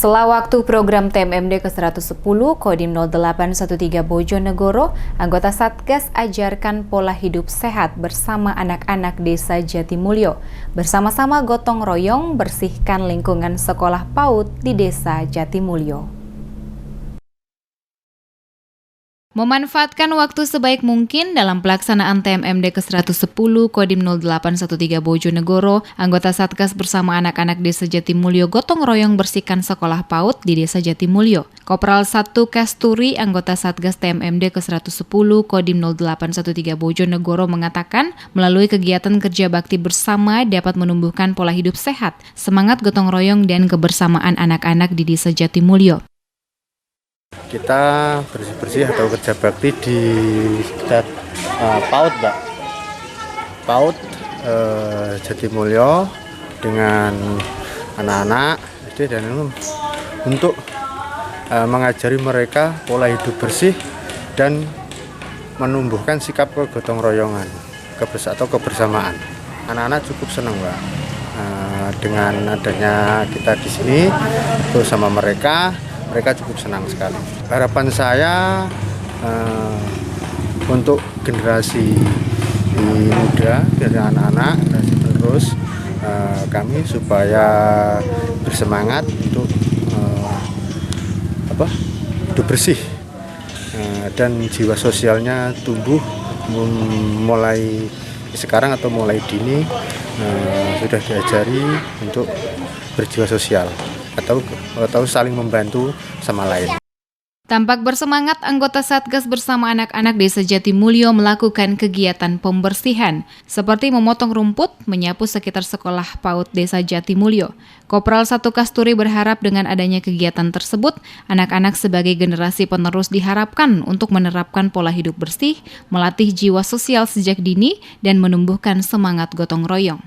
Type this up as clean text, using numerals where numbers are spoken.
Sela waktu program TMMD ke-110 Kodim 0813 Bojonegoro, anggota Satgas ajarkan pola hidup sehat bersama anak-anak Desa Jatimulyo. Bersama-sama gotong royong bersihkan lingkungan sekolah PAUD di Desa Jatimulyo. Memanfaatkan waktu sebaik mungkin dalam pelaksanaan TMMD ke-110 Kodim 0813 Bojonegoro, anggota Satgas bersama anak-anak Desa Jatimulyo gotong royong bersihkan sekolah PAUD di Desa Jatimulyo. Kopral 1 Kasturi, anggota Satgas TMMD ke-110 Kodim 0813 Bojonegoro mengatakan, melalui kegiatan kerja bakti bersama dapat menumbuhkan pola hidup sehat, semangat gotong royong dan kebersamaan anak-anak di Desa Jatimulyo. Kita bersih-bersih atau kerja bakti di sekitar PAUD, Mbak. PAUD Jatimulyo dengan anak-anak SD dan untuk mengajari mereka pola hidup bersih dan menumbuhkan sikap kegotong royongan atau kebersamaan. Anak-anak cukup senang, Mbak, dengan adanya kita di sini bersama mereka cukup senang sekali. Harapan saya untuk generasi muda, dari anak-anak, generasi penerus kami supaya bersemangat untuk hidup bersih dan jiwa sosialnya tumbuh mulai sekarang atau mulai dini sudah diajari untuk berjiwa sosial atau saling membantu sama lain. Tampak bersemangat, anggota Satgas bersama anak-anak Desa Jatimulyo melakukan kegiatan pembersihan, seperti memotong rumput, menyapu sekitar sekolah PAUD Desa Jatimulyo. Kopral 1 Kasturi berharap dengan adanya kegiatan tersebut, anak-anak sebagai generasi penerus diharapkan untuk menerapkan pola hidup bersih, melatih jiwa sosial sejak dini, dan menumbuhkan semangat gotong royong.